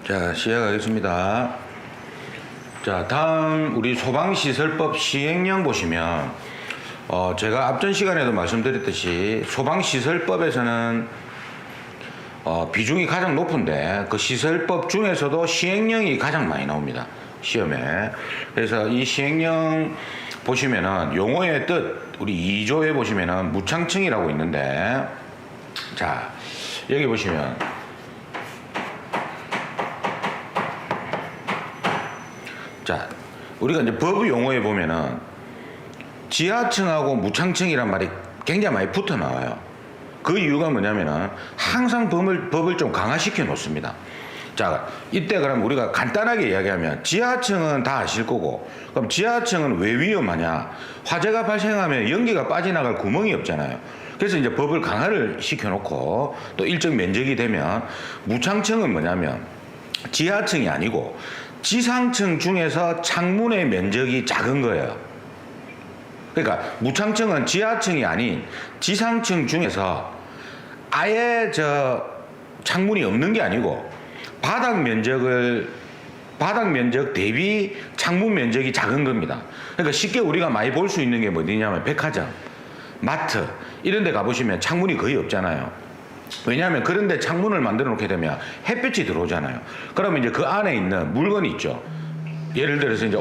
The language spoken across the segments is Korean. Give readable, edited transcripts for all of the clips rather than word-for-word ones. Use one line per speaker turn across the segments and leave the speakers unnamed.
자, 시작하겠습니다. 자, 다음 우리 소방시설법 시행령 보시면 제가 앞전 시간에도 말씀드렸듯이 소방시설법에서는 비중이 가장 높은데 그 시설법 중에서도 시행령이 가장 많이 나옵니다. 시험에. 그래서 이 시행령 보시면은 용어의 뜻 우리 2조에 보시면은 무창청이라고 있는데, 자, 여기 보시면 자, 우리가 이제 법 용어에 보면은 지하층하고 무창층이란 말이 굉장히 많이 붙어 나와요. 그 이유가 뭐냐면은 항상 법을 좀 강화시켜 놓습니다. 자, 이때 그럼 우리가 간단하게 이야기하면 지하층은 다 아실 거고, 그럼 지하층은 왜 위험하냐? 화재가 발생하면 연기가 빠져나갈 구멍이 없잖아요. 그래서 이제 법을 강화를 시켜 놓고 또 일정 면적이 되면, 무창층은 뭐냐면 지하층이 아니고 지상층 중에서 창문의 면적이 작은 거예요. 그러니까 무창층은 지하층이 아닌 지상층 중에서 아예 창문이 없는 게 아니고 바닥 면적 대비 창문 면적이 작은 겁니다. 그러니까 쉽게 우리가 많이 볼 수 있는 게 어디냐면 백화점, 마트 이런 데 가보시면 창문이 거의 없잖아요. 왜냐하면 그런데 창문을 만들어 놓게 되면 햇빛이 들어오잖아요. 그러면 이제 그 안에 있는 물건이 있죠. 예를 들어서 이제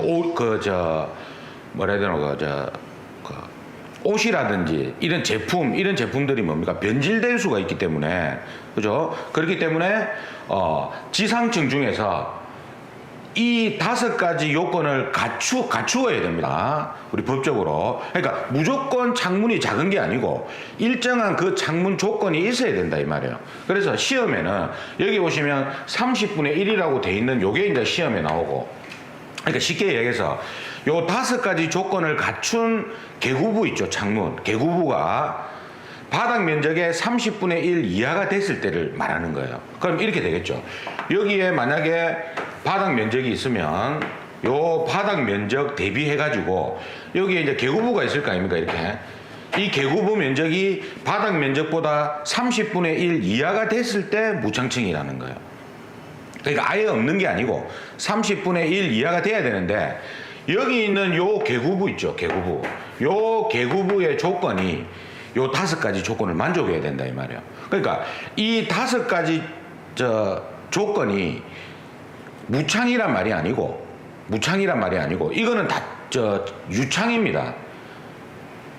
옷이라든지 이런 제품들이 뭡니까? 변질될 수가 있기 때문에, 그죠? 그렇기 때문에 지상층 중에서 이 5가지 요건을 갖추어야 됩니다. 우리 법적으로. 그러니까 무조건 창문이 작은 게 아니고 일정한 그 창문 조건이 있어야 된다 이 말이에요. 그래서 시험에는 여기 보시면 30분의 1이라고 돼 있는 요게 이제 시험에 나오고, 그러니까 쉽게 얘기해서 요 5가지 조건을 갖춘 개구부 있죠. 창문. 개구부가 바닥 면적의 30분의 1 이하가 됐을 때를 말하는 거예요. 그럼 이렇게 되겠죠. 여기에 만약에 바닥 면적이 있으면 요 바닥 면적 대비해 가지고 여기에 이제 개구부가 있을 거 아닙니까? 이렇게 이 개구부 면적이 바닥 면적보다 30분의 1 이하가 됐을 때 무창층이라는 거예요. 그러니까 아예 없는 게 아니고 30분의 1 이하가 돼야 되는데, 여기 있는 요 개구부 있죠. 개구부. 요 개구부의 조건이 요 5가지 조건을 만족해야 된다 이 말이에요. 그러니까 이 5가지 조건이 무창이란 말이 아니고 이거는 다 유창입니다.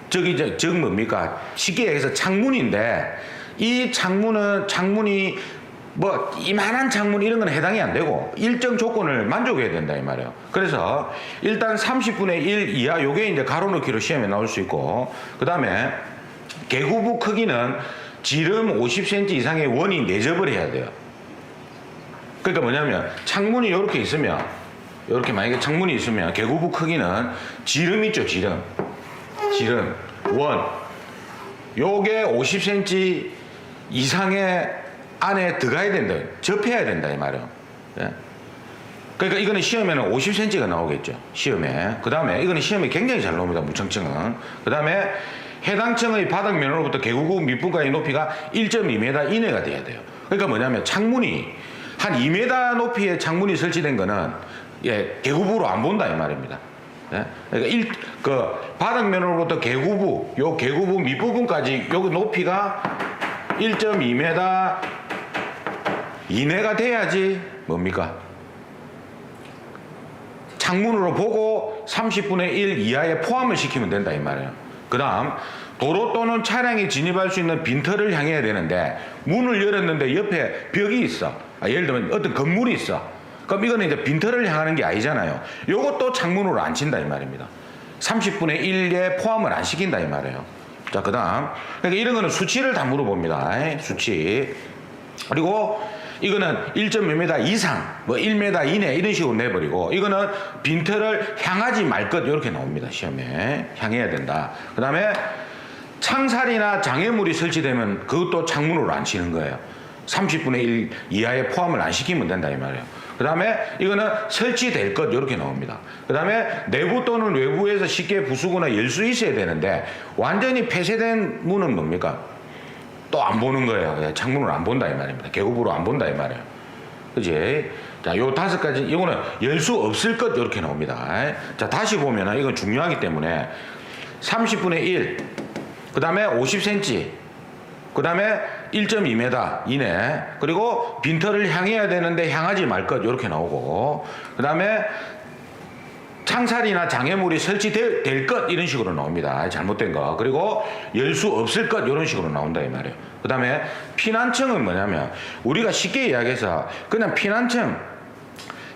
즉 뭡니까? 쉽게 얘기해서 창문인데 이 창문이 뭐 이만한 창문 이런 건 해당이 안 되고 일정 조건을 만족해야 된다 이 말이에요. 그래서 일단 30분의 1 이하 요게 이제 가로넣기로 시험에 나올 수 있고, 그 다음에 개구부 크기는 지름 50cm 이상의 원이 내접을 해야 돼요. 그러니까 뭐냐면 창문이 이렇게 있으면, 이렇게 만약에 창문이 있으면 개구부 크기는 지름 있죠. 지름 원 요게 50cm 이상의 안에 들어가야 된다, 접해야 된다 이 말이에요. 예? 그러니까 이거는 시험에는 50cm가 나오겠죠. 시험에. 그 다음에 이거는 시험에 굉장히 잘 나옵니다. 무창층은. 그 다음에 해당 층의 바닥면으로부터 개구부 밑분까지 높이가 1.2m 이내가 돼야 돼요. 그러니까 뭐냐면 창문이 한 2m 높이의 창문이 설치된 거는 개구부로 안 본다 이 말입니다. 예? 그러니까 바닥면으로부터 요 개구부 밑부분까지 여기 높이가 1.2m 이내가 돼야지 뭡니까? 창문으로 보고 30분의 1 이하에 포함을 시키면 된다 이 말이에요. 그 다음 도로 또는 차량이 진입할 수 있는 빈터를 향해야 되는데 문을 열었는데 옆에 벽이 있어. 예를 들면 어떤 건물이 있어. 그럼 이거는 이제 빈터를 향하는 게 아니잖아요. 요것도 창문으로 안 친다 이 말입니다. 30분의 1에 포함을 안 시킨다 이 말이에요. 자, 그 다음 그러니까 이런 거는 수치를 다 물어봅니다. 수치. 그리고 이거는 1.5m 이상, 뭐 1m 이내 이런 식으로 내버리고, 이거는 빈터를 향하지 말 것 이렇게 나옵니다. 시험에 향해야 된다. 그 다음에 창살이나 장애물이 설치되면 그것도 창문으로 안 치는 거예요. 30분의 1 이하에 포함을 안 시키면 된다 이 말이에요. 그 다음에 이거는 설치될 것 이렇게 나옵니다. 그 다음에 내부 또는 외부에서 쉽게 부수거나 열 수 있어야 되는데 완전히 폐쇄된 문은 뭡니까? 또 안 보는 거예요. 창문으로 안 본다 이 말입니다. 개구부로 안 본다 이 말이에요. 그지? 자, 요 5가지, 이거는 열 수 없을 것, 이렇게 나옵니다. 자, 다시 보면은 이건 중요하기 때문에 30분의 1, 그 다음에 50cm, 그 다음에 1.2m 이내, 그리고 빈터를 향해야 되는데 향하지 말 것, 이렇게 나오고, 그 다음에 창살이나 장애물이 설치될 것, 이런 식으로 나옵니다. 잘못된 거. 그리고 열 수 없을 것, 이런 식으로 나온다 이 말이에요. 그 다음에 피난청은 뭐냐면 우리가 쉽게 이야기해서 그냥 피난청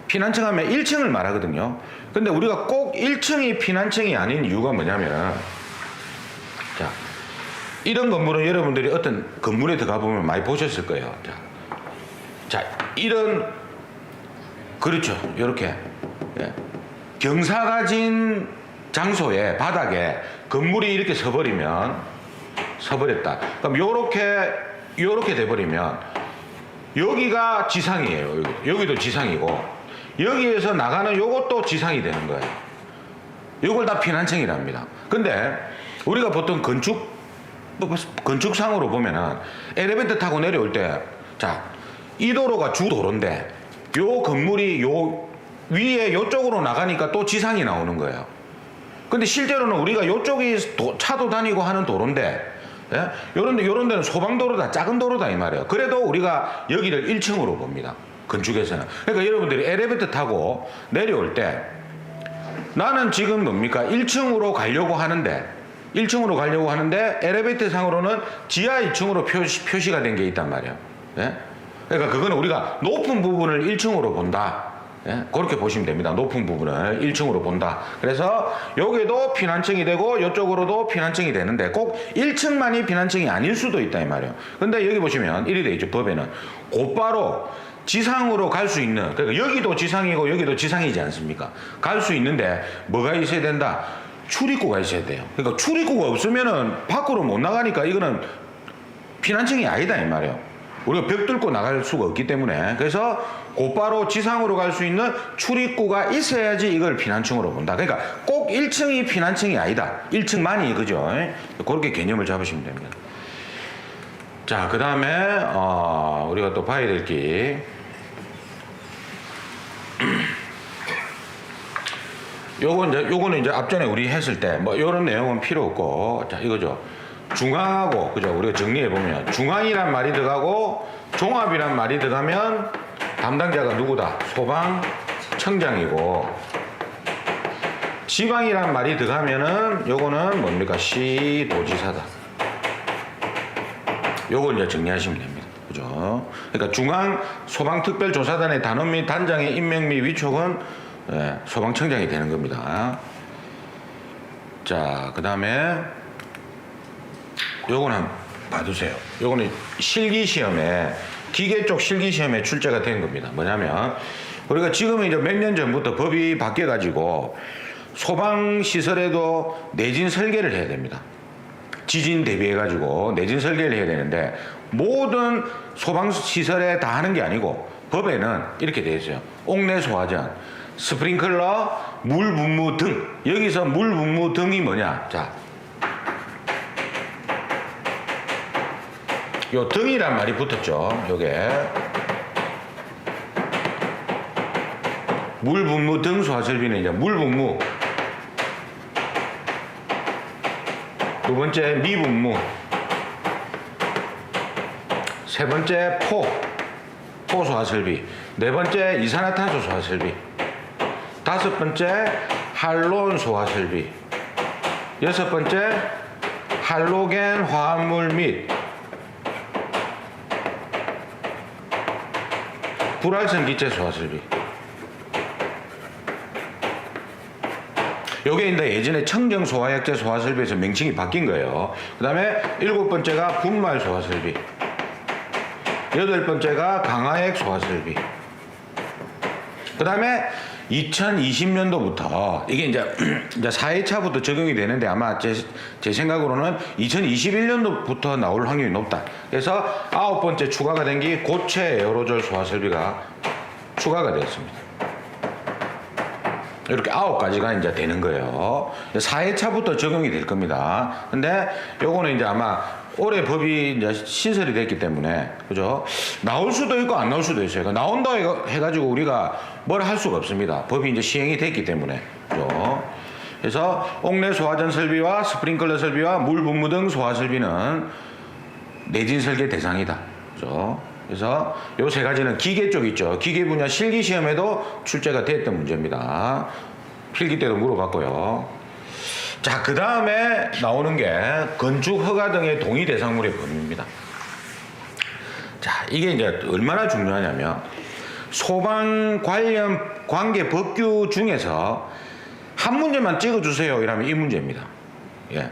하면 1층을 말하거든요. 근데 우리가 꼭 1층이 피난청이 아닌 이유가 뭐냐면, 자, 이런 건물은 여러분들이 어떤 건물에 들어가 보면 많이 보셨을 거예요. 자, 이런, 그렇죠. 이렇게. 예. 경사 가진 장소에, 바닥에 건물이 이렇게 서버렸다. 그럼 요렇게 돼버리면 여기가 지상이에요. 여기도 지상이고, 여기에서 나가는 요것도 지상이 되는 거예요. 요걸 다 피난청이랍니다. 근데 우리가 보통 건축상으로 보면은 엘리베이터 타고 내려올 때, 자, 이 도로가 주도로인데 요 건물이 요 위에 요쪽으로 나가니까 또 지상이 나오는 거예요. 근데 실제로는 우리가 요쪽이 차도 다니고 하는 도로인데, 예? 요런 데는 소방도로다, 작은 도로다 이 말이에요. 그래도 우리가 여기를 1층으로 봅니다. 건축에서는. 그러니까 여러분들이 엘리베이터 타고 내려올 때 나는 지금 뭡니까? 1층으로 가려고 하는데 엘리베이터 상으로는 지하 2층으로 표시가 된 게 있단 말이에요. 예? 그러니까 그거는 우리가 높은 부분을 1층으로 본다. 예? 그렇게 보시면 됩니다. 높은 부분을 1층으로 본다. 그래서 여기도 피난청이 되고 이쪽으로도 피난청이 되는데 꼭 1층만이 피난청이 아닐 수도 있다 이 말이에요. 근데 여기 보시면 이리 돼 있죠. 법에는 곧바로 지상으로 갈 수 있는, 그러니까 여기도 지상이고 여기도 지상이지 않습니까? 갈 수 있는데 뭐가 있어야 된다? 출입구가 있어야 돼요. 그러니까 출입구가 없으면은 밖으로 못 나가니까 이거는 피난청이 아니다 이 말이에요. 우리가 벽 뚫고 나갈 수가 없기 때문에. 그래서 곧바로 지상으로 갈 수 있는 출입구가 있어야지 이걸 피난청으로 본다. 그러니까 꼭 1층이 피난청이 아니다. 1층만이, 그죠? 그렇게 개념을 잡으시면 됩니다. 자, 그 다음에 우리가 또 봐야 될 게 요거는 이제 앞전에 우리 했을 때 뭐 요런 내용은 필요 없고, 자, 이거죠. 중앙하고, 그죠? 우리가 정리해 보면 중앙이란 말이 들어가고 종합이란 말이 들어가면 담당자가 누구다? 소방청장이고, 지방이란 말이 들어가면은 요거는 뭡니까? 시도지사다. 요걸 이제 정리하시면 됩니다. 그죠? 그러니까 중앙 소방특별조사단의 단원 및 단장의 임명 및 위촉은 소방청장이 되는 겁니다. 자, 그 다음에 요거는 한번 봐두세요. 요거는 실기시험에, 기계 쪽 실기시험에 출제가 된 겁니다. 뭐냐면 우리가 지금 이제 몇 년 전부터 법이 바뀌어가지고 소방시설에도 내진 설계를 해야 됩니다. 지진 대비해가지고 내진 설계를 해야 되는데, 모든 소방시설에 다 하는 게 아니고 법에는 이렇게 되어 있어요. 옥내 소화전, 스프링클러, 물 분무 등. 여기서 물 분무 등이 뭐냐? 자, 요 등이란 말이 붙었죠. 요게 물 분무 등 소화설비는 이제 물 분무, 두 번째 미분무, 세 번째 포 소화설비, 네 번째 이산화탄소 소화설비, 다섯 번째 할론 소화설비, 여섯 번째 할로겐 화합물 및 불활성 기체 소화설비. 요게 이제 예전에 청정 소화약제 소화설비에서 명칭이 바뀐 거예요. 그 다음에 일곱 번째가 분말 소화설비, 여덟 번째가 강화액 소화설비. 그 다음에 2020년도부터 이게 이제 4회차부터 적용이 되는데, 아마 제 생각으로는 2021년도부터 나올 확률이 높다. 그래서 아홉 번째 추가가 된 게 고체 에어로졸 소화설비가 추가가 되었습니다. 이렇게 9가지가 이제 되는 거예요. 4회차부터 적용이 될 겁니다. 근데 요거는 이제 아마 올해 법이 이제 신설이 됐기 때문에 그죠? 나올 수도 있고 안 나올 수도 있어요. 그러니까 나온다 해가지고 우리가 뭘 할 수가 없습니다. 법이 이제 시행이 됐기 때문에 그죠? 그래서 옥내 소화전 설비와 스프링클러 설비와 물 분무 등 소화 설비는 내진 설계 대상이다. 그죠? 그래서 요 세 가지는 기계 쪽 있죠. 기계 분야 실기 시험에도 출제가 됐던 문제입니다. 필기 때도 물어봤고요. 자, 그 다음에 나오는 게 건축 허가 등의 동의 대상물의 범위입니다. 자, 이게 이제 얼마나 중요하냐면 소방 관련 관계 법규 중에서 한 문제만 찍어주세요 이러면 이 문제입니다. 예.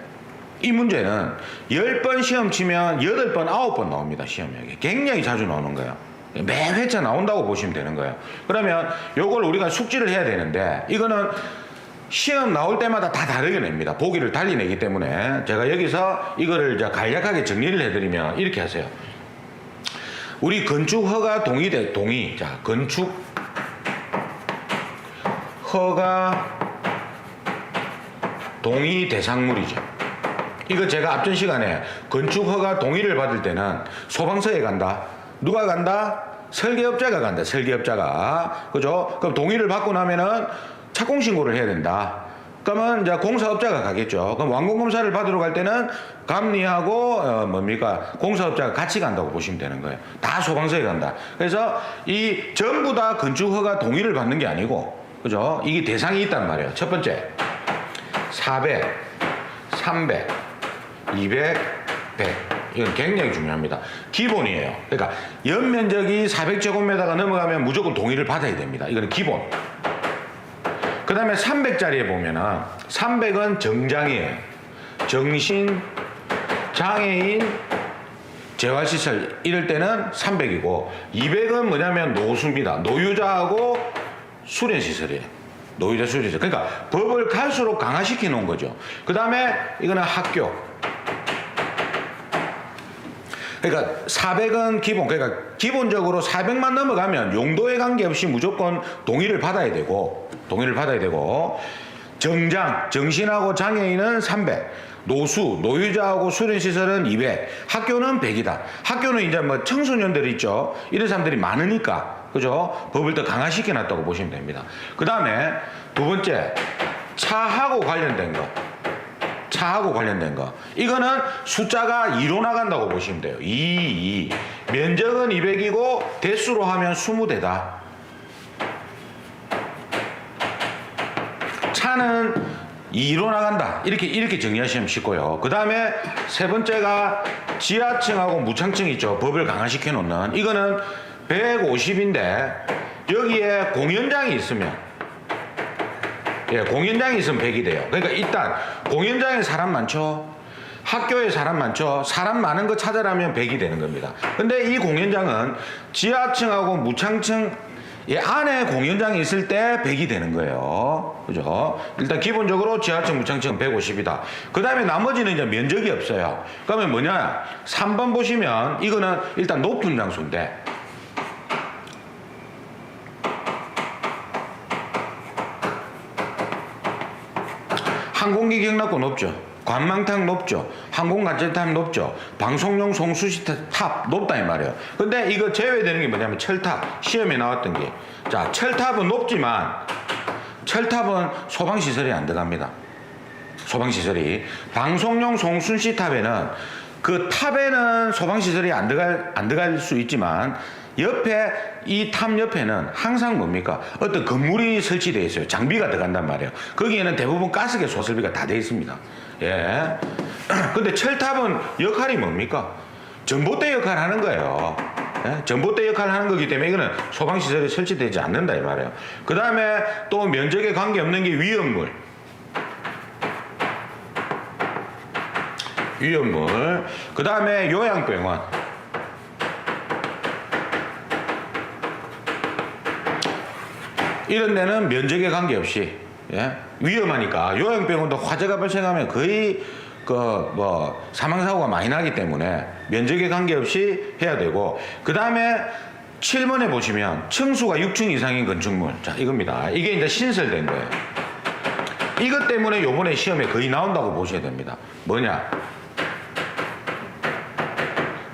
이 문제는 10번 시험 치면 8번, 9번 나옵니다. 시험에. 굉장히 자주 나오는 거예요. 매 회차 나온다고 보시면 되는 거예요. 그러면 요걸 우리가 숙지를 해야 되는데 이거는 시험 나올 때마다 다 다르게 냅니다. 보기를 달리 내기 때문에 제가 여기서 이거를 이제 간략하게 정리를 해드리면 이렇게 하세요. 우리 건축 허가 동의. 자, 건축 허가 동의 대상물이죠. 이거 제가 앞전 시간에 건축 허가 동의를 받을 때는 소방서에 간다. 누가 간다? 설계업자가 간다. 설계업자가. 그죠? 그럼 동의를 받고 나면은 착공 신고를 해야 된다. 그러면 이제 공사업자가 가겠죠. 그럼 완공검사를 받으러 갈 때는 감리하고 공사업자가 같이 간다고 보시면 되는 거예요. 다 소방서에 간다. 그래서 이 전부 다 건축허가 동의를 받는 게 아니고, 그죠? 이게 대상이 있단 말이에요. 첫 번째 400, 300, 200, 100. 이건 굉장히 중요합니다. 기본이에요. 그러니까 연면적이 400제곱미터가 넘어가면 무조건 동의를 받아야 됩니다. 이거는 기본. 그 다음에 300짜리에 보면은 300은 정장이에요. 정신, 장애인, 재활시설 이럴 때는 300이고 200은 뭐냐면 노수입니다. 노유자하고 수련시설이에요. 노유자 수련시설. 그러니까 법을 갈수록 강화시켜 놓은 거죠. 그 다음에 이거는 학교. 그러니까 400은 기본. 그러니까 기본적으로 400만 넘어가면 용도에 관계없이 무조건 동의를 받아야 되고 정장, 정신하고 장애인은 300, 노수, 노유자하고 수련시설은 200, 학교는 100이다. 학교는 이제 뭐 청소년들 있죠. 이런 사람들이 많으니까, 그죠? 법을 더 강화시켜 놨다고 보시면 됩니다. 그 다음에 두 번째, 차하고 관련된 거. 이거는 숫자가 2로 나간다고 보시면 돼요. 2. 면적은 200이고, 대수로 하면 20대다. 차는 2로 나간다. 이렇게 정리하시면 쉽고요. 그 다음에 세 번째가 지하층하고 무창층 있죠. 법을 강화시켜 놓는. 이거는 150인데 여기에 공연장이 있으면 공연장이 있으면 100이 돼요. 그러니까 일단 공연장에 사람 많죠. 학교에 사람 많죠. 사람 많은 거 찾아라면 100이 되는 겁니다. 근데 이 공연장은 지하층하고 무창층 안에 공연장이 있을 때 100이 되는 거예요. 그죠? 일단 기본적으로 지하층, 무창층은 150이다. 그 다음에 나머지는 이제 면적이 없어요. 그러면 뭐냐? 3번 보시면 이거는 일단 높은 장소인데 항공기 경납고 높죠. 관망탑 높죠. 항공관제탑 높죠. 방송용 송수시탑 높다 이 말이에요. 근데 이거 제외되는 게 뭐냐면 철탑. 시험에 나왔던 게. 자, 철탑은 높지만 철탑은 소방시설이 안 들어갑니다. 소방시설이. 방송용 송수시탑에는 그 탑에는 소방시설이 안 들어갈 수 있지만 옆에 이 탑 옆에는 항상 뭡니까? 어떤 건물이 설치되어 있어요. 장비가 들어간단 말이에요. 거기에는 대부분 가스계 소설비가 다 되어 있습니다. 예. 근데 철탑은 역할이 뭡니까? 전봇대 역할을 하는 거예요. 예? 전봇대 역할을 하는 거기 때문에 이거는 소방시설이 설치되지 않는다 이 말이에요. 그 다음에 또 면적에 관계없는 게 위험물. 그 다음에 요양병원. 이런 데는 면적에 관계없이 위험하니까. 요양병원도 화재가 발생하면 거의 사망사고가 많이 나기 때문에 면적에 관계없이 해야 되고, 그 다음에 7번에 보시면 층수가 6층 이상인 건축물. 자, 이겁니다. 이게 이제 신설된 거예요. 이것 때문에 요번에 시험에 거의 나온다고 보셔야 됩니다. 뭐냐?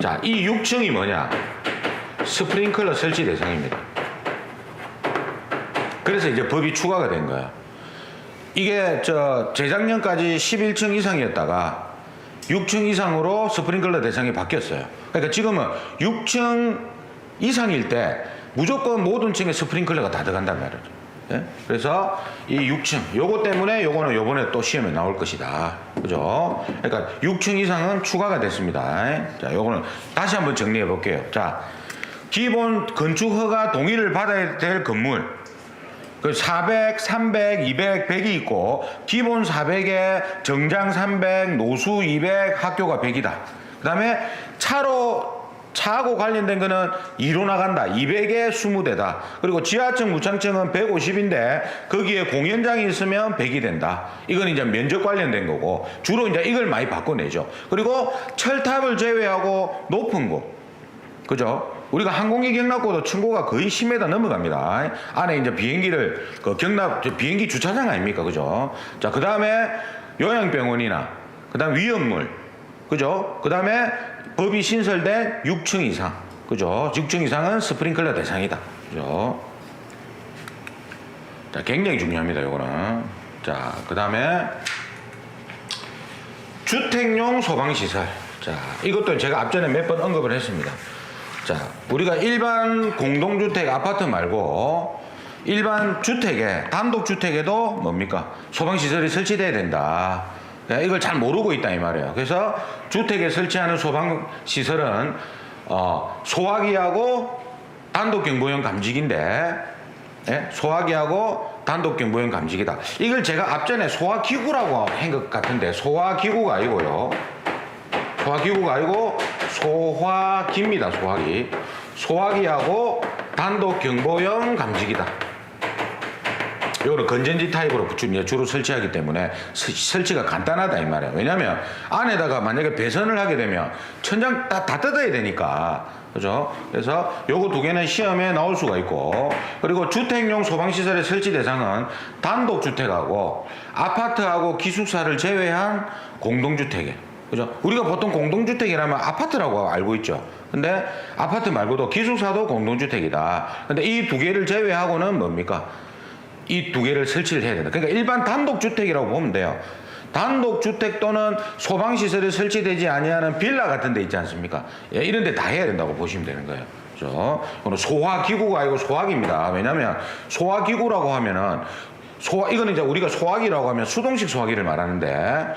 자, 이 6층이 뭐냐? 스프링클러 설치 대상입니다. 그래서 이제 법이 추가가 된 거야. 이게 재작년까지 11층 이상이었다가 6층 이상으로 스프링클러 대상이 바뀌었어요. 그러니까 지금은 6층 이상일 때 무조건 모든 층에 스프링클러가 다 들어간단 말이죠. 예? 그래서 이 6층 요거 때문에 요거는 요번에 또 시험에 나올 것이다. 그죠? 그러니까 6층 이상은 추가가 됐습니다. 자, 요거는 다시 한번 정리해 볼게요. 자, 기본 건축 허가 동의를 받아야 될 건물 그 400, 300, 200, 100이 있고 기본 400에 정장 300, 노수 200, 학교가 100이다. 그 다음에 차하고 관련된 거는 2로 나간다. 200에 20대다. 그리고 지하층, 무창층은 150인데 거기에 공연장이 있으면 100이 된다. 이건 이제 면적 관련된 거고 주로 이제 이걸 많이 바꿔내죠. 그리고 철탑을 제외하고 높은 곳. 그죠? 우리가 항공기 경납고도 층고가 거의 10m 넘어갑니다. 안에 이제 비행기를 비행기 주차장 아닙니까? 그죠? 자, 그 다음에 요양병원이나 그 다음 위험물. 그죠? 그 다음에 법이 신설된 6층 이상. 그죠? 6층 이상은 스프링클러 대상이다. 그죠? 자, 굉장히 중요합니다. 요거는. 자, 그 다음에 주택용 소방시설. 자, 이것도 제가 앞전에 몇 번 언급을 했습니다. 자, 우리가 일반 공동주택 아파트 말고 일반 주택에 단독주택에도 뭡니까? 소방시설이 설치돼야 된다. 이걸 잘 모르고 있다 이 말이에요. 그래서 주택에 설치하는 소방시설은 소화기하고 단독경보용 감지기인데 소화기하고 단독경보용 감지기다. 이걸 제가 앞전에 소화기구라고 한 것 같은데 소화기구가 아니고요. 소화기구가 아니고 소화기입니다. 소화기. 소화기하고 단독경보용 감지기다. 이거를 건전지 타입으로 주로 설치하기 때문에 설치가 간단하다 이 말이에요. 왜냐하면 안에다가 만약에 배선을 하게 되면 천장 다 뜯어야 되니까. 그죠? 그래서 요거 두 개는 시험에 나올 수가 있고, 그리고 주택용 소방시설의 설치 대상은 단독주택하고 아파트하고 기숙사를 제외한 공동주택에. 그죠? 우리가 보통 공동주택이라면 아파트라고 알고 있죠. 근데 아파트 말고도 기숙사도 공동주택이다. 근데 이 두 개를 제외하고는 뭡니까? 이 두 개를 설치를 해야 된다. 그러니까 일반 단독주택이라고 보면 돼요. 단독주택 또는 소방시설이 설치되지 아니하는 빌라 같은 데 있지 않습니까? 예, 이런 데 다 해야 된다고 보시면 되는 거예요. 그렇죠? 소화기구가 아니고 소화기입니다. 왜냐하면 소화기구라고 하면은 이거는 이제 우리가 소화기라고 하면 수동식 소화기를 말하는데,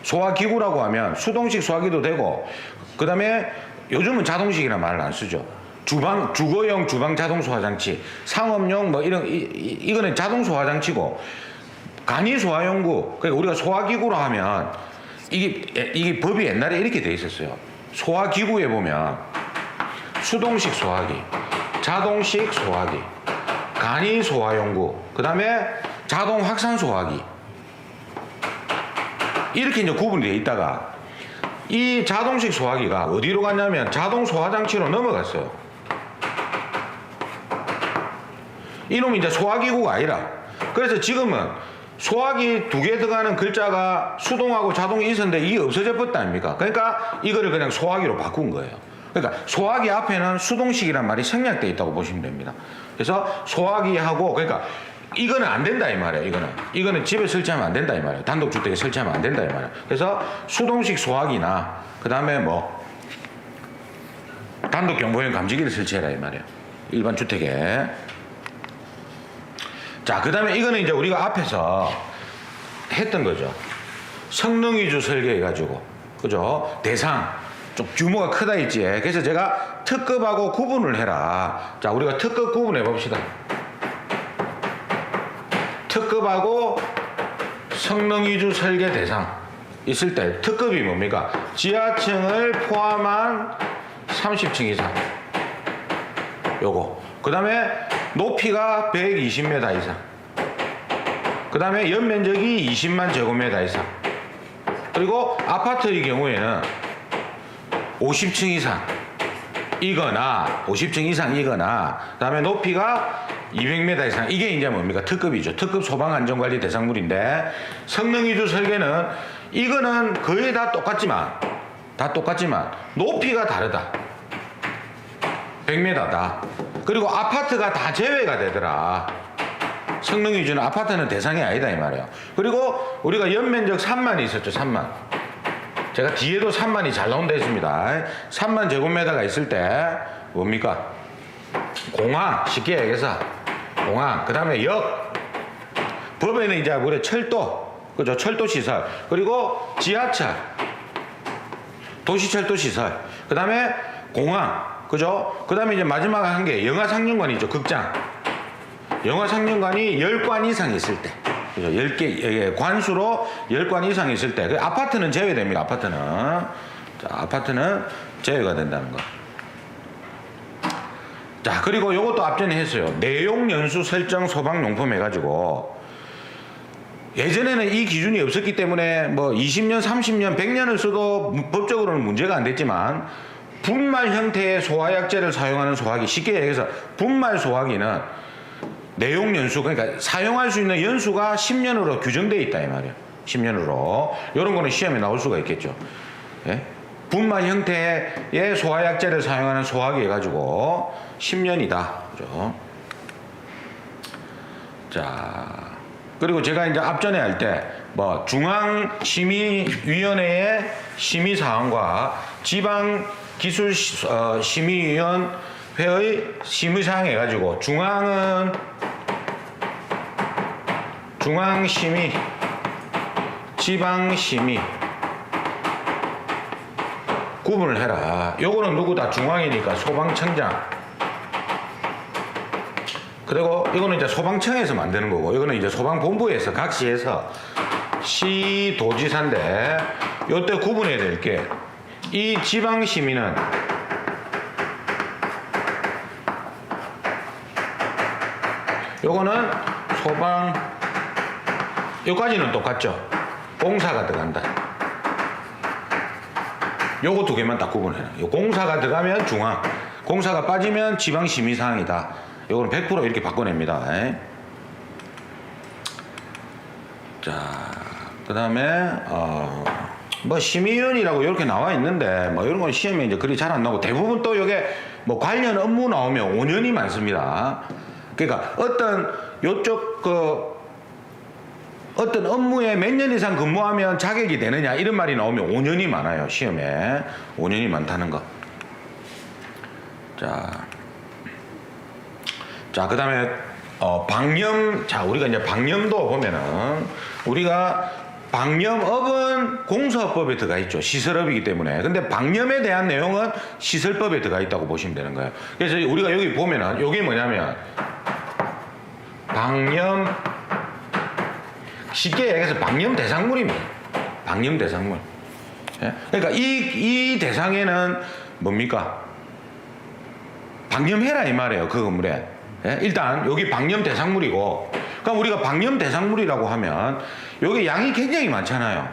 소화기구라고 하면 수동식 소화기도 되고, 그 다음에 요즘은 자동식이라는 말을 안 쓰죠. 주거용 주방 자동 소화장치, 상업용 뭐 이거는 자동 소화장치고, 간이 소화용구. 그러니까 우리가 소화기구로 하면 이게 법이 옛날에 이렇게 돼 있었어요. 소화기구에 보면 수동식 소화기, 자동식 소화기, 간이 소화용구, 그 다음에 자동 확산 소화기, 이렇게 이제 구분이 돼 있다가 이 자동식 소화기가 어디로 갔냐면 자동 소화장치로 넘어갔어요. 이놈이 이제 소화기구가 아니라. 그래서 지금은 소화기 두 개 들어가는 글자가 수동하고 자동이 있었는데 이게 없어져 버렸다 아닙니까? 그러니까 이거를 그냥 소화기로 바꾼 거예요. 그러니까 소화기 앞에는 수동식이란 말이 생략되어 있다고 보시면 됩니다. 그래서 소화기하고, 그러니까 이거는 안 된다 이 말이에요. 이거는 집에 설치하면 안 된다 이 말이에요. 단독주택에 설치하면 안 된다 이 말이에요. 그래서 수동식 소화기나 그 다음에 뭐 단독경보용 감지기를 설치해라 이 말이에요. 일반 주택에. 자, 그 다음에 이거는 이제 우리가 앞에서 했던 거죠. 성능 위주 설계해가지고, 그죠? 대상, 좀 규모가 크다 있지. 그래서 제가 특급하고 구분을 해라. 자, 우리가 특급 구분해 봅시다. 특급하고 성능 위주 설계 대상 있을 때 특급이 뭡니까? 지하층을 포함한 30층 이상. 요거. 그 다음에 높이가 120m 이상. 그 다음에 연면적이 20만 제곱미터 이상. 그리고 아파트의 경우에는 50층 이상 이거나 50층 이상이거나, 그 다음에 높이가 200m 이상. 이게 이제 뭡니까? 특급이죠. 특급 소방안전관리 대상물인데, 성능 위주 설계는 이거는 거의 다 똑같지만 다 똑같지만 높이가 다르다. 100m다. 그리고 아파트가 다 제외가 되더라. 성능 위주는 아파트는 대상이 아니다 이 말이에요. 그리고 우리가 연면적 3만이 있었죠. 3만. 제가 뒤에도 3만이 잘 나온다 했습니다. 3만 제곱미터가 있을 때 뭡니까? 공항, 쉽게 얘기해서 공항, 그 다음에 역, 법에는 이제 우리 철도, 그죠? 철도 시설, 그리고 지하철, 도시철도 시설, 그 다음에 공항, 그죠? 그 다음에 이제 마지막 한 게 영화 상영관이 있죠. 극장. 영화 상영관이 10관 이상 있을 때. 그죠? 10개, 관수로 10관 이상 있을 때. 아파트는 제외됩니다. 아파트는. 자, 아파트는 제외가 된다는 거. 자, 그리고 요것도 앞전에 했어요. 내용 연수 설정 소방용품 해가지고. 예전에는 이 기준이 없었기 때문에 뭐 20년, 30년, 100년을 써도 법적으로는 문제가 안 됐지만 분말 형태의 소화약제를 사용하는 소화기, 쉽게 얘기해서 분말 소화기는 내용 연수, 그러니까 사용할 수 있는 연수가 10년으로 규정되어 있다 이 말이에요. 10년으로. 이런 거는 시험에 나올 수가 있겠죠. 예? 분말 형태의 소화약제를 사용하는 소화기 해가지고 10년이다. 그죠? 자, 그리고 제가 이제 앞전에 할 때 뭐 중앙심의위원회의 심의사항과 지방기술심의위원회의 심의사항 해가지고 중앙은 중앙심의, 지방심의 구분을 해라. 요거는 누구다? 중앙이니까 소방청장. 그리고 이거는 이제 소방청에서 만드는 거고, 이거는 이제 소방본부에서 각 시에서 시도지사인데, 요때 구분해야 될 게, 이 지방시민은 요거는 소방, 요까지는 똑같죠. 공사가 들어간다. 요거 두 개만 딱 구분해라. 요 공사가 들어가면 중앙, 공사가 빠지면 지방심의사항이다. 요거는 100% 이렇게 바꿔냅니다. 자, 그 다음에 뭐 심의위원이라고 이렇게 나와 있는데 뭐 이런 건 시험에 이제 글이 잘 안 나오고, 대부분 또 요게 뭐 관련 업무 나오면 5년이 많습니다. 그러니까 어떤 요쪽 어떤 업무에 몇 년 이상 근무하면 자격이 되느냐 이런 말이 나오면 5년이 많아요. 시험에 5년이 많다는 거. 자, 그 다음에 방염. 자, 우리가 이제 방염도 보면은 우리가 방염업은 공사업법에 들어가 있죠. 시설업이기 때문에. 근데 방염에 대한 내용은 시설법에 들어가 있다고 보시면 되는 거예요. 그래서 우리가 여기 보면은 이게 뭐냐면 방염, 쉽게 얘기해서 방염 대상물입니다. 방염 대상물. 예? 그러니까 이 대상에는 뭡니까? 방염해라 이 말이에요. 그 건물에. 예? 일단 여기 방염 대상물이고, 그럼 우리가 방염 대상물이라고 하면 여기 양이 굉장히 많잖아요.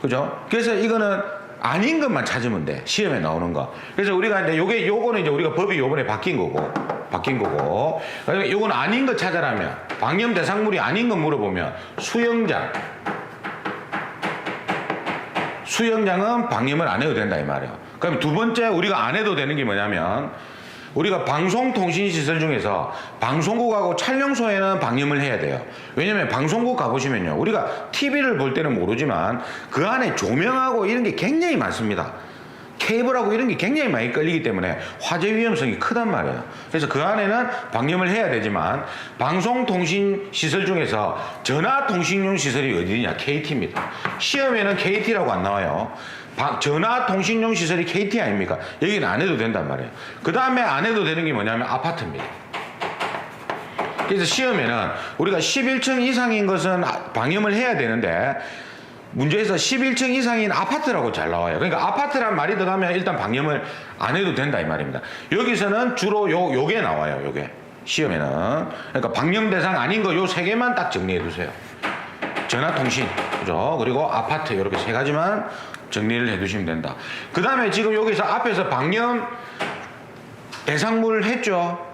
그죠? 그래서 이거는 아닌 것만 찾으면 돼. 시험에 나오는 거. 그래서 우리가 이제 요거는 이제 우리가 법이 요번에 바뀐 거고. 그러니까 요건 아닌 거 찾아라면, 방염 대상물이 아닌 거 물어보면 수영장은 방염을 안 해도 된다 이 말이에요. 그럼 두 번째 우리가 안 해도 되는 게 뭐냐면, 우리가 방송통신시설 중에서 방송국하고 촬영소에는 방염을 해야 돼요. 왜냐면 방송국 가보시면요, 우리가 TV를 볼 때는 모르지만 그 안에 조명하고 이런 게 굉장히 많습니다. 케이블하고 이런 게 굉장히 많이 끌리기 때문에 화재 위험성이 크단 말이에요. 그래서 그 안에는 방염을 해야 되지만, 방송통신시설 중에서 전화통신용 시설이 어디냐? KT입니다. 시험에는 KT라고 안 나와요. 전화통신용 시설이 KT 아닙니까? 여기는 안 해도 된단 말이에요. 그 다음에 안 해도 되는 게 뭐냐면 아파트입니다. 그래서 시험에는 우리가 11층 이상인 것은 방염을 해야 되는데, 문제에서 11층 이상인 아파트라고 잘 나와요. 그러니까 아파트란 말이 들어가면 일단 방염을 안 해도 된다 이 말입니다. 여기서는 주로 요게 나와요. 요게 시험에는. 그러니까 방염 대상 아닌 거 요 세 개만 딱 정리해 두세요. 전화통신, 그죠? 그리고 아파트, 이렇게 세 가지만 정리를 해 두시면 된다. 그 다음에 지금 여기서 앞에서 방염 대상물 했죠?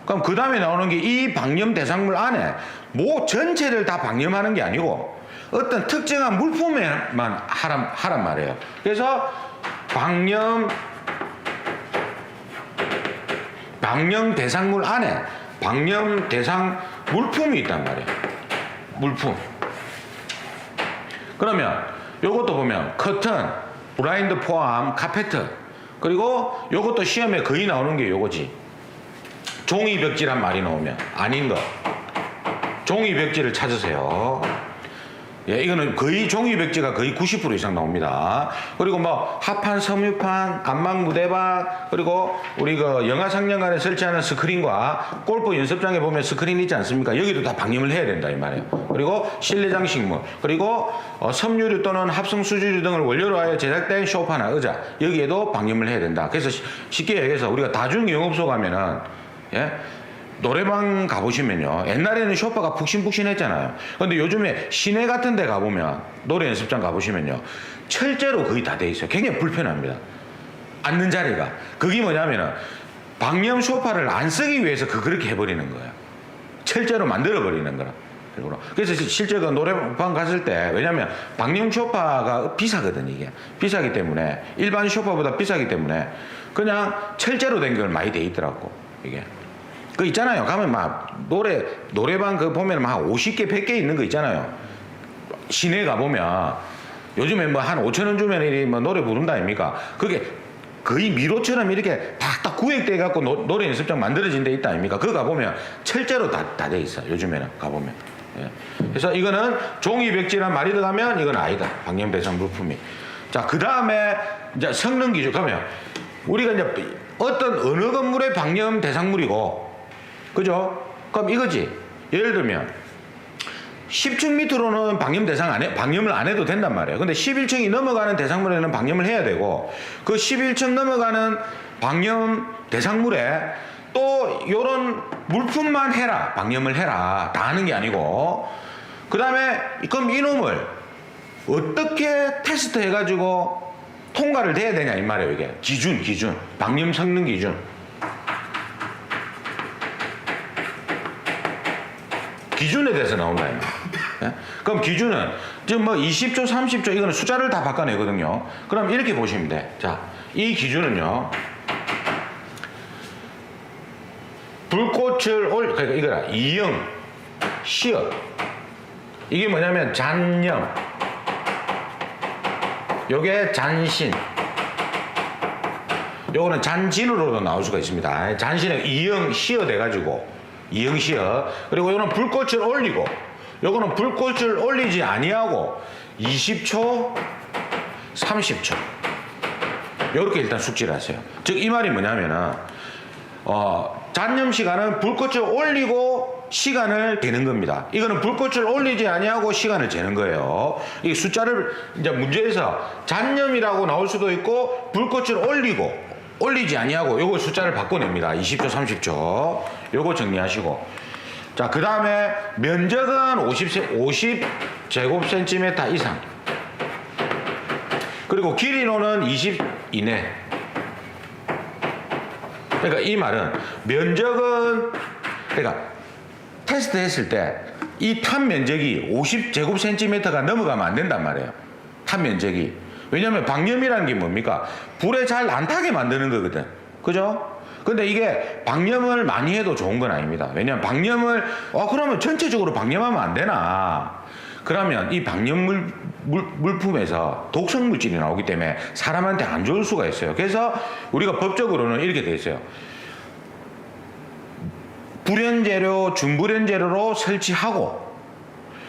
그럼 그 다음에 나오는 게 이 방염 대상물 안에 뭐 전체를 다 방염하는 게 아니고 어떤 특정한 물품에만 하란 말이에요. 그래서 방염 대상물 안에 방염 대상 물품이 있단 말이에요. 물품. 그러면 요것도 보면 커튼, 블라인드 포함, 카페트, 그리고 요것도 시험에 거의 나오는 게 요거지. 종이 벽지란 말이 나오면 아닌 거. 종이 벽지를 찾으세요. 예, 이거는 거의 종이 벽지가 거의 90% 이상 나옵니다. 그리고 뭐 하판, 섬유판, 안막 무대방, 그리고 우리 그 영화 상영관에 설치하는 스크린과 골프 연습장에 보면 스크린 있지 않습니까? 여기도 다 방염을 해야 된다 이 말이에요. 그리고 실내 장식물, 그리고 섬유류 또는 합성 수주류 등을 원료로 하여 제작된 소파나 의자, 여기에도 방염을 해야 된다. 그래서 쉽게 얘기해서 우리가 다중 영업소 가면은, 예? 노래방 가보시면요, 옛날에는 쇼파가 푹신푹신했잖아요. 근데 요즘에 시내 같은 데 가보면, 노래 연습장 가보시면요, 철제로 거의 다 돼 있어요. 굉장히 불편합니다. 앉는 자리가. 그게 뭐냐면은 방염 소파를 안 쓰기 위해서 그렇게 해버리는 거예요. 철제로 만들어버리는 거라. 그래서 실제 그 노래방 갔을 때, 왜냐면 방염 소파가 비싸거든, 이게. 비싸기 때문에, 일반 소파보다 비싸기 때문에 그냥 철제로 된 걸 많이 돼 있더라고, 이게. 그 있잖아요. 가면 막 노래방 그 보면 막 50개, 100개 있는 거 있잖아요. 시내 가보면 요즘에 뭐 한 5,000원 주면 뭐 노래 부른다 아닙니까? 그게 거의 미로처럼 이렇게 딱 구획돼 갖고 노래 연습장 만들어진 데 있다 아닙니까? 그거 가보면 철제로 다 돼 있어. 요즘에는 가보면. 예. 그래서 이거는 종이 벽지란 말이 들어가면 이건 아니다. 방염 대상 물품이. 자, 그 다음에 이제 성능 기준. 그러면 우리가 이제 어떤 어느 건물의 방염 대상물이고, 그죠? 그럼 이거지. 예를 들면 10층 밑으로는 방염을 안 해도 된단 말이에요. 근데 11층이 넘어가는 대상물에는 방염을 해야 되고, 그 11층 넘어가는 방염 대상물에 또 요런 물품만 해라, 방염을 해라, 다 하는 게 아니고, 그 다음에 그럼 이놈을 어떻게 테스트 해가지고 통과를 돼야 되냐 이 말이에요. 이게 기준 방염 성능 기준. 기준에 대해서 나온다. 예? 그럼 기준은 지금 뭐 20조, 30조 이거는 숫자를 다 바꿔내거든요. 그럼 이렇게 보시면 돼. 자, 이 기준은요. 불꽃을 그러니까 이거라. 이형, 시역. 이게 뭐냐면 잔염. 요게 잔신. 요거는 잔진으로도 나올 수가 있습니다. 잔신은 이형, 시어 돼가지고. 이형시어. 그리고 이거는 불꽃을 올리고, 요거는 불꽃을 올리지 아니하고 20초, 30초 요렇게 일단 숙지를 하세요. 즉 이 말이 뭐냐면은 잔염 시간은 불꽃을 올리고 시간을 재는 겁니다. 이거는 불꽃을 올리지 아니하고 시간을 재는 거예요. 이 숫자를 이제 문제에서 잔염이라고 나올 수도 있고, 불꽃을 올리지 아니하고 요거 숫자를 바꿔냅니다. 20초, 30초. 요거 정리하시고. 자, 그 다음에 면적은 50 제곱센티미터 이상. 그리고 길이로는 20 이내. 그러니까 이 말은 면적은, 그러니까 테스트 했을 때 이 탄 면적이 50 제곱센티미터가 넘어가면 안 된단 말이에요. 탄 면적이. 왜냐면 방염이라는 게 뭡니까? 불에 잘 안 타게 만드는 거거든. 그죠? 근데 이게 방염을 많이 해도 좋은 건 아닙니다. 왜냐면 방염을, 그러면 전체적으로 방염하면 안 되나? 그러면 이 방염 물품에서 독성 물질이 나오기 때문에 사람한테 안 좋을 수가 있어요. 그래서 우리가 법적으로는 이렇게 돼 있어요. 불연재료, 준불연재료로 설치하고.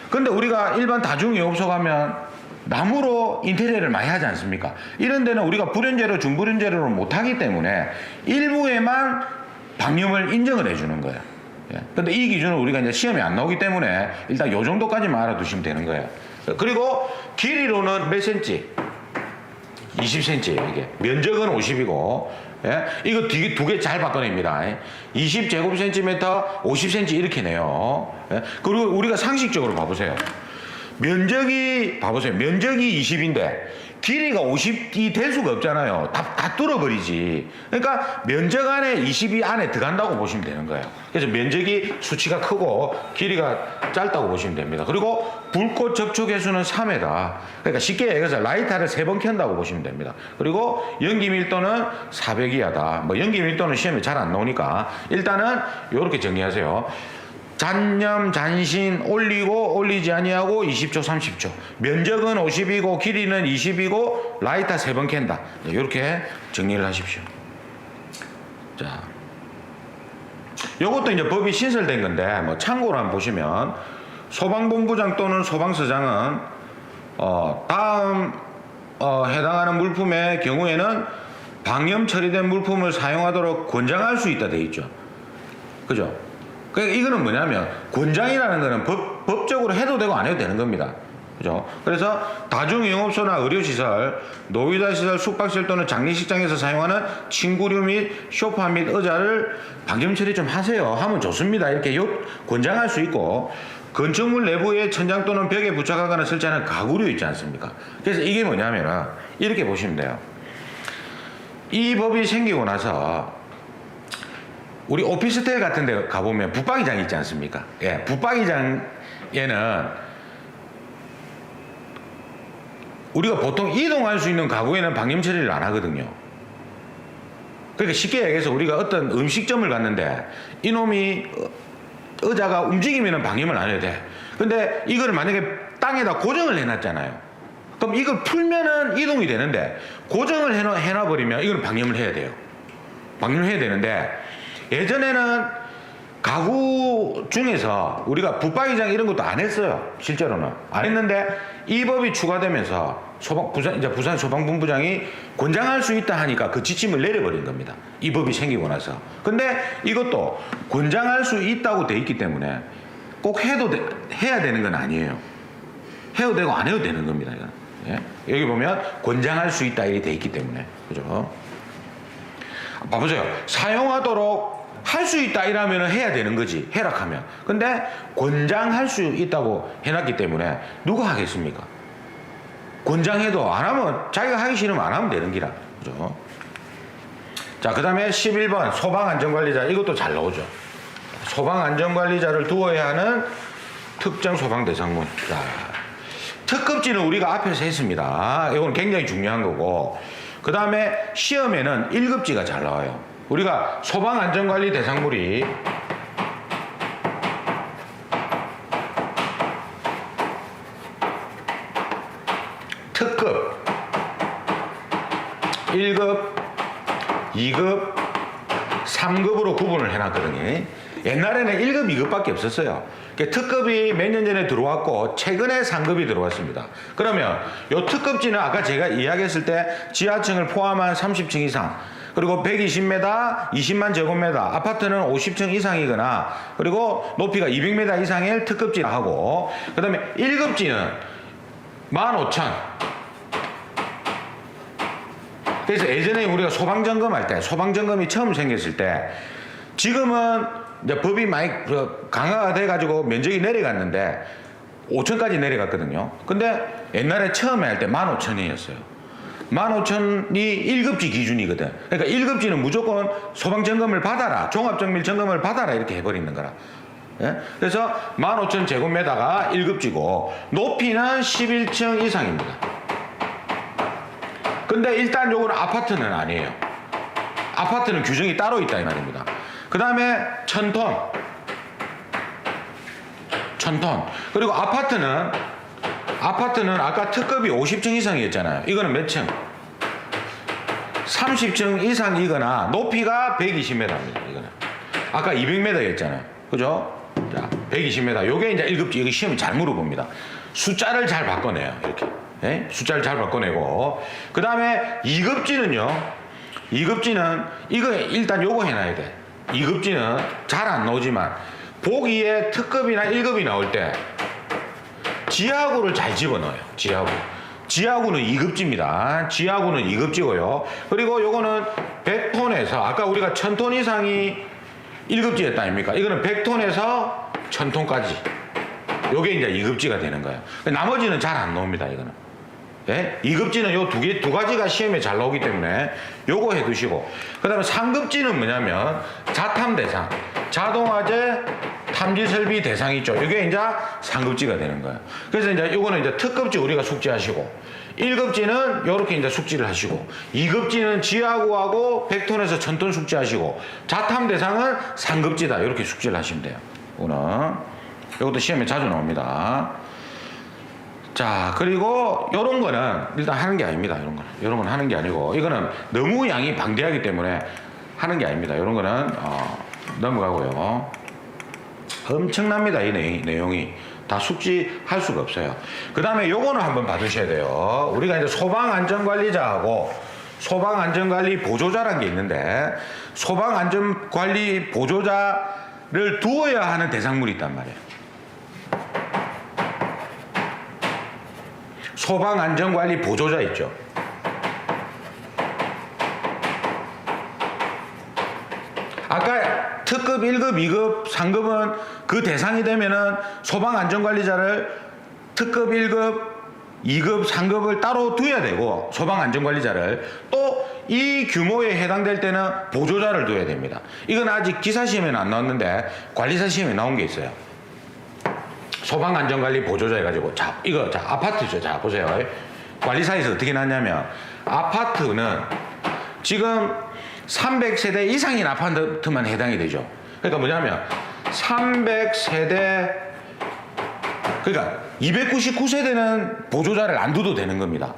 근데 우리가 일반 다중영업소 가면 나무로 인테리어를 많이 하지 않습니까? 이런 데는 우리가 불연재료, 준불연재료를 못하기 때문에 일부에만 방염을 인정을 해주는 거예요. 예. 근데 이 기준은 우리가 이제 시험에 안 나오기 때문에 일단 요 정도까지만 알아두시면 되는 거예요. 그리고 길이로는 몇 cm? 20cm예요, 이게. 면적은 50이고, 예? 이거 두 개 잘 바꿔냅니다. 20제곱센티미터, 50cm 이렇게 내요. 예? 그리고 우리가 상식적으로 봐보세요. 면적이 20인데 길이가 50이 될 수가 없잖아요. 다 뚫어버리지. 그러니까 면적 안에 20이 안에 들어간다고 보시면 되는 거예요. 그래서 면적이 수치가 크고 길이가 짧다고 보시면 됩니다. 그리고 불꽃 접촉 횟수는 3회다. 그러니까 쉽게 얘기해서 라이터를 3번 켠다고 보시면 됩니다. 그리고 연기 밀도는 400 이하다. 뭐 연기 밀도는 시험에 잘 안 나오니까 일단은 이렇게 정리하세요. 잔념, 잔신, 올리고 올리지 아니하고 20초, 30초. 면적은 50이고 길이는 20이고 라이터 3번 켠다. 이렇게 정리를 하십시오. 자, 요것도 이제 법이 신설된 건데 뭐 참고로 한번 보시면 소방본부장 또는 소방서장은 다음 해당하는 물품의 경우에는 방염 처리된 물품을 사용하도록 권장할 수 있다 돼 있죠. 그죠? 그러니까 이거는 뭐냐면 권장이라는 거는 법적으로 해도 되고 안 해도 되는 겁니다. 그죠? 그래서 다중영업소나 의료시설, 노이다시설, 숙박시설 또는 장례식장에서 사용하는 침구류 및 소파 및 의자를 방염 처리 좀 하세요. 하면 좋습니다. 이렇게 권장할 수 있고, 건축물 내부에 천장 또는 벽에 부착하거나 설치하는 가구류 있지 않습니까? 그래서 이게 뭐냐면은 이렇게 보시면 돼요. 이 법이 생기고 나서 우리 오피스텔 같은 데 가보면 붙박이장 있지 않습니까? 예, 붙박이장에는 우리가 보통 이동할 수 있는 가구에는 방염 처리를 안 하거든요. 그러니까 쉽게 얘기해서 우리가 어떤 음식점을 갔는데 이놈이 의자가 움직이면 방염을 안 해도 돼. 근데 이걸 만약에 땅에다 고정을 해놨잖아요. 그럼 이걸 풀면은 이동이 되는데 고정을 해놔버리면 이건 방염을 해야 돼요. 방염을 해야 되는데 예전에는 가구 중에서 우리가 붙박이장 이런 것도 안 했어요. 실제로는 안 했는데 이 법이 추가되면서 부산 소방본부장이 권장할 수 있다 하니까 그 지침을 내려버린 겁니다. 이 법이 생기고 나서. 근데 이것도 권장할 수 있다고 돼 있기 때문에 꼭 해야 되는 건 아니에요. 해도 되고 안 해도 되는 겁니다. 예? 여기 보면 권장할 수 있다 이렇게 돼 있기 때문에. 그죠? 봐보세요. 사용하도록 할 수 있다 이러면 해야 되는 거지. 해락하면. 근데 권장할 수 있다고 해놨기 때문에 누가 하겠습니까? 권장해도 안 하면 자기가 하기 싫으면 안 하면 되는 기라. 그죠? 자, 그 다음에 11번 소방안전관리자. 이것도 잘 나오죠. 소방안전관리자를 두어야 하는 특정 소방대상군. 자, 특급지는 우리가 앞에서 했습니다. 이건 굉장히 중요한 거고, 그 다음에 시험에는 1급지가 잘 나와요. 우리가 소방안전관리 대상물이 특급 1급, 2급, 3급으로 구분을 해놨거든요. 옛날에는 1급, 2급밖에 없었어요. 특급이 몇 년 전에 들어왔고 최근에 상급이 들어왔습니다. 그러면 이 특급지는 아까 제가 이야기했을 때 지하층을 포함한 30층 이상, 그리고 120m, 20만 제곱미터, 아파트는 50층 이상이거나, 그리고 높이가 200m 이상의 특급지라 하고, 그 다음에 1급지는 15,000. 그래서 예전에 우리가 소방점검할 때, 소방점검이 처음 생겼을 때, 지금은 이제 법이 많이 강화가 돼가지고 면적이 내려갔는데 5,000까지 내려갔거든요. 근데 옛날에 처음에 할 때 15,000이었어요. 15,000이 1급지 기준이거든. 그러니까 1급지는 무조건 소방점검을 받아라, 종합정밀점검을 받아라 이렇게 해버리는 거라. 예? 그래서 15,000 제곱미터가 1급지고 높이는 11층 이상입니다. 근데 일단 요거는 아파트는 아니에요. 아파트는 규정이 따로 있다 이 말입니다. 그 다음에 1,000톤. 그리고 아파트는 아까 특급이 50층 이상이었잖아요. 이거는 몇 층? 30층 이상이거나 높이가 120m입니다. 이거는 아까 200m였잖아요. 그죠? 자, 120m. 요게 이제 1급지. 이거 시험이 잘 물어봅니다. 숫자를 잘 바꿔내요. 이렇게. 예? 숫자를 잘 바꿔내고. 그 다음에 2급지는요. 2급지는 이거 일단 요거 해놔야 돼. 2급지는 잘 안 나오지만 보기에 특급이나 1급이 나올 때 지하구를 잘 집어넣어요. 지하구는 2급지입니다. 지하구는 2급지고요. 그리고 요거는 100톤에서 아까 우리가 1,000톤 이상이 1급지였다 아닙니까? 이거는 100톤에서 1,000톤까지. 요게 이제 2급지가 되는 거예요. 나머지는 잘 안 나옵니다. 이거는. 예? 2급지는 요 두 가지가 시험에 잘 나오기 때문에 요거 해두시고, 그 다음에 3급지는 뭐냐면 자탐 대상, 자동화재 탐지 설비 대상 있죠. 이게 이제 상급지가 되는 거예요. 그래서 이제 이거는 이제 특급지 우리가 숙지하시고 1급지는 이렇게 이제 숙지를 하시고 2급지는 지하구하고 100톤에서 1000톤 숙지하시고 자탐 대상은 상급지다. 이렇게 숙지를 하시면 돼요. 오늘 이것도 시험에 자주 나옵니다. 자, 그리고 요런 거는 일단 하는 게 아닙니다. 요런 건 하는 게 아니고 이거는 너무 양이 방대하기 때문에 하는 게 아닙니다. 요런 거는 넘어가고요. 엄청납니다. 이 내용이 다 숙지할 수가 없어요. 그 다음에 요거는 한번 받으셔야 돼요. 우리가 이제 소방안전관리자하고 소방안전관리 보조자라는 게 있는데 소방안전관리 보조자를 두어야 하는 대상물이 있단 말이에요. 소방안전관리 보조자 있죠. 아까 특급 1급, 2급, 3급은 그 대상이 되면은 소방안전관리자를 특급 1급, 2급, 3급을 따로 둬야 되고 소방안전관리자를 또 이 규모에 해당될 때는 보조자를 둬야 됩니다. 이건 아직 기사시험에는 안 나왔는데 관리사 시험에 나온 게 있어요. 소방안전관리 보조자 해가지고 이거 아파트죠. 자 보세요. 관리사에서 어떻게 났냐면 아파트는 지금 300세대 이상인 아파트만 해당이 되죠. 그러니까 뭐냐면 300세대 그러니까 299세대는 보조자를 안 둬도 되는 겁니다.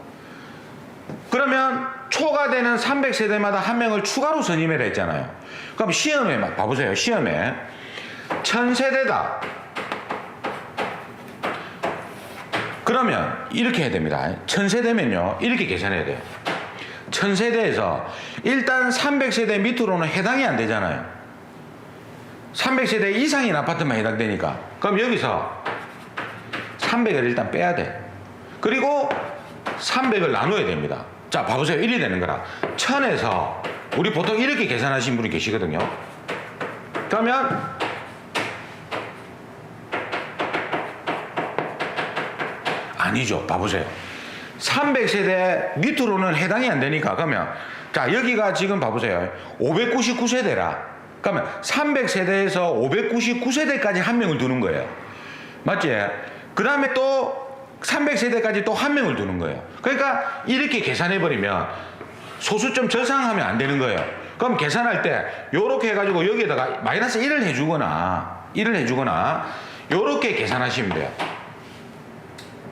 그러면 초과되는 300세대마다 한 명을 추가로 선임해라 했잖아요. 그럼 시험에 봐보세요. 시험에 1000세대다. 그러면 이렇게 해야 됩니다. 1000세대면요 이렇게 계산해야 돼요. 1000세대에서 일단 300세대 밑으로는 해당이 안 되잖아요. 300세대 이상인 아파트만 해당되니까. 그럼 여기서 300을 일단 빼야 돼. 그리고 300을 나눠야 됩니다. 자 봐보세요. 1이 되는 거라 1000에서 우리 보통 이렇게 계산하신 분이 계시거든요. 그러면 아니죠. 봐보세요. 300세대 밑으로는 해당이 안 되니까 그러면 자 여기가 지금 봐보세요. 599세대라. 그러면 300세대에서 599세대까지 한 명을 두는 거예요. 맞지? 그 다음에 또 300세대까지 또 한 명을 두는 거예요. 그러니까 이렇게 계산해버리면 소수점 절상하면 안 되는 거예요. 그럼 계산할 때 요렇게 해가지고 여기에다가 마이너스 1을 해주거나 요렇게 계산하시면 돼요.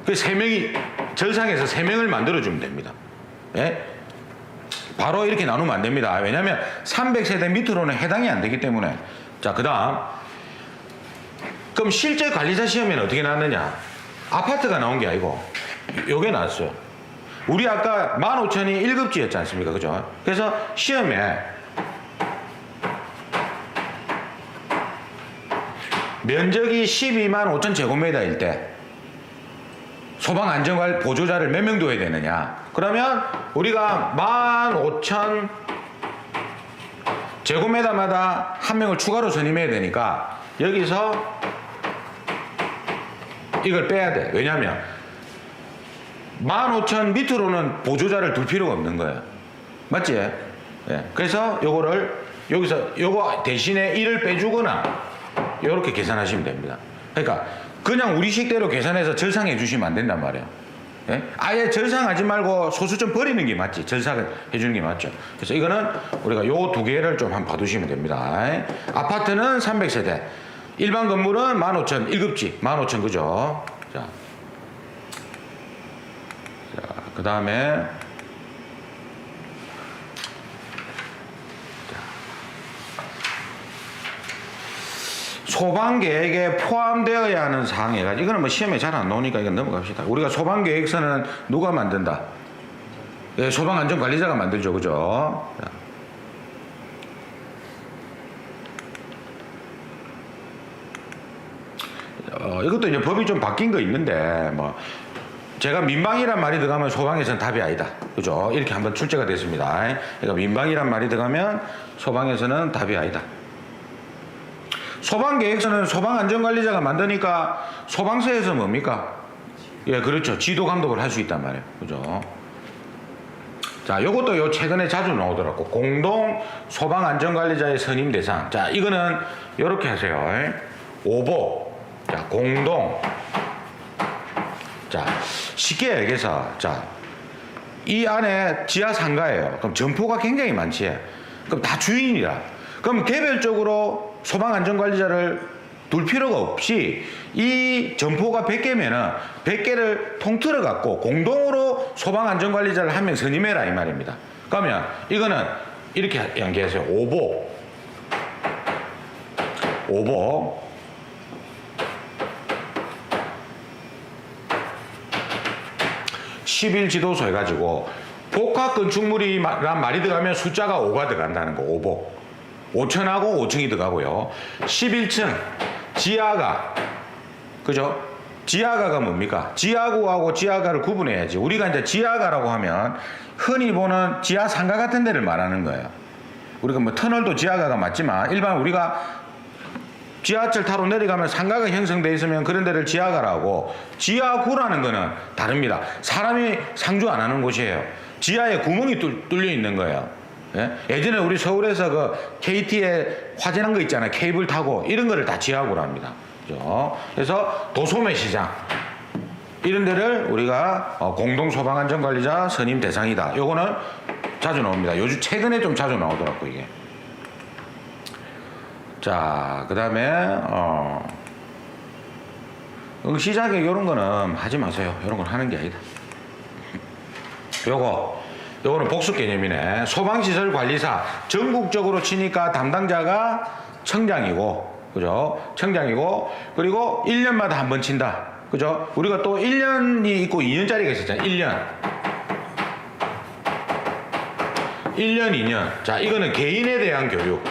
그 3명이 절상에서 3명을 만들어주면 됩니다. 예? 바로 이렇게 나누면 안 됩니다. 왜냐하면 300세대 밑으로는 해당이 안 되기 때문에. 자, 그 다음 그럼 실제 관리자 시험에는 어떻게 나왔느냐? 아파트가 나온 게 아니고 요게 나왔어요. 우리 아까 15,000이 1급지였지 않습니까? 그죠? 그래서 시험에 면적이 12만 5천 제곱미터일 때 소방안전관리 보조자를 몇 명 둬야 되느냐? 그러면 우리가 15,000 제곱미터마다 한 명을 추가로 선임해야 되니까 여기서 이걸 빼야 돼. 왜냐하면 15,000 밑으로는 보조자를 둘 필요가 없는 거예요. 맞지? 예. 그래서 요거를 여기서 요거 대신에 1을 빼주거나 요렇게 계산하시면 됩니다. 그러니까 그냥 우리 식대로 계산해서 절상해 주시면 안 된단 말이에요. 예? 아예 절상하지 말고 소수점 버리는 게 맞지. 절상을 해주는 게 맞죠. 그래서 이거는 우리가 요 두 개를 좀 한번 봐두시면 됩니다. 아파트는 300세대. 일반 건물은 15,000, 1급지 15,000 그죠? 자, 그 다음에 소방계획에 포함되어야 하는 사항이라 이거는 뭐 시험에 잘 안 나오니까 이건 넘어갑시다. 우리가 소방계획서는 누가 만든다? 예, 소방안전관리자가 만들죠, 그죠? 자. 이것도 이제 법이 좀 바뀐 거 있는데 뭐 제가 민방이란 말이 들어가면 소방에서는 답이 아니다. 그죠? 이렇게 한번 출제가 됐습니다. 그러니까 민방이란 말이 들어가면 소방에서는 답이 아니다. 소방계획서는 소방안전관리자가 만드니까 소방서에서 뭡니까? 예, 그렇죠. 지도 감독을 할 수 있단 말이에요. 그죠? 자, 요것도 요 최근에 자주 나오더라고. 공동 소방안전관리자의 선임 대상. 자, 이거는 요렇게 하세요. 오복, 자, 공동. 자, 쉽게 얘기해서, 자, 이 안에 지하 상가예요. 그럼 점포가 굉장히 많지. 그럼 다 주인이라. 그럼 개별적으로 소방안전관리자를 둘 필요가 없이 이 점포가 100개면은 100개를 통틀어 갖고 공동으로 소방안전관리자를 한 명 선임해라 이 말입니다. 그러면 이거는 이렇게 연계하세요. 오복. 11지도소 해가지고 복합 건축물이란 말이 들어가면 숫자가 5가 들어간다는 거. 오복. 5층하고 5층이 들어가고요. 11층 지하가, 그죠? 지하가가 뭡니까? 지하구하고 지하가를 구분해야지. 우리가 이제 지하가라고 하면 흔히 보는 지하 상가 같은 데를 말하는 거예요. 우리가 뭐 터널도 지하가가 맞지만 일반 우리가 지하철 타러 내려가면 상가가 형성되어 있으면 그런 데를 지하가라고, 지하구라는 거는 다릅니다. 사람이 상주 안 하는 곳이에요. 지하에 구멍이 뚫려 있는 거예요. 예? 예전에 우리 서울에서 그 KT에 화재난 거 있잖아요. 케이블 타고 이런 거를 다 지하구로 합니다. 그죠? 그래서 도소매 시장 이런 데를 우리가 공동소방안전관리자 선임 대상이다. 요거는 자주 나옵니다. 요즘 최근에 좀 자주 나오더라고 이게. 자, 그 다음에 시작에 요런 거는 하지 마세요. 요런 건 하는 게 아니다. 요거는 복수 개념이네. 소방시설 관리사 전국적으로 치니까 담당자가 청장이고, 그죠? 청장이고, 그리고 1년마다 한 번 친다. 그죠? 우리가 또 1년이 있고 2년짜리가 있었잖아요. 1년, 2년. 자, 이거는 개인에 대한 교육.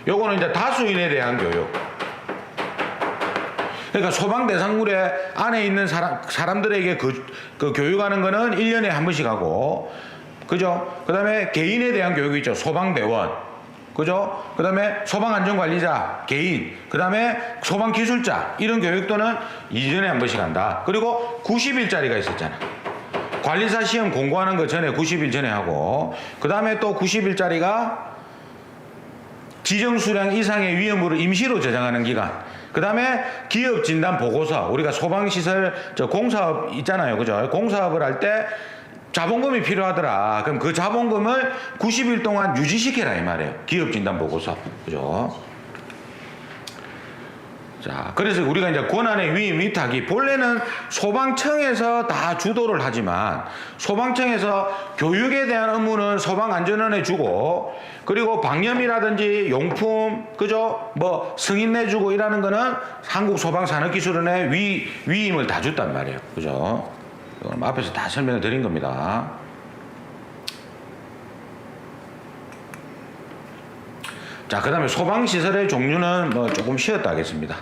요거는 이제 다수인에 대한 교육. 그러니까 소방 대상물에 안에 있는 사람들에게 그 교육하는 거는 1년에 한 번씩 하고, 그죠? 그 다음에 개인에 대한 교육이 있죠. 소방대원. 그죠? 그 다음에 소방안전관리자, 개인. 그 다음에 소방기술자. 이런 교육도는 2년에 한 번씩 한다. 그리고 90일짜리가 있었잖아. 관리사 시험 공고하는 거 전에 90일 전에 하고, 그 다음에 또 90일짜리가 지정수량 이상의 위험으로 임시로 저장하는 기간. 그 다음에 기업 진단 보고서. 우리가 소방시설 공사업 있잖아요. 그죠? 공사업을 할 때 자본금이 필요하더라. 그럼 그 자본금을 90일 동안 유지시켜라 이 말이에요. 기업 진단 보고서. 그죠? 자, 그래서 우리가 이제 권한의 위임 위탁이 본래는 소방청에서 다 주도를 하지만 소방청에서 교육에 대한 업무는 소방안전원에 주고, 그리고 방염이라든지 용품, 그죠? 뭐 승인 내주고 이라는 거는 한국소방산업기술원에 위임을 다 줬단 말이에요. 그죠? 이건 앞에서 다 설명을 드린 겁니다. 자, 그 다음에 소방시설의 종류는 뭐 조금 쉬었다 하겠습니다.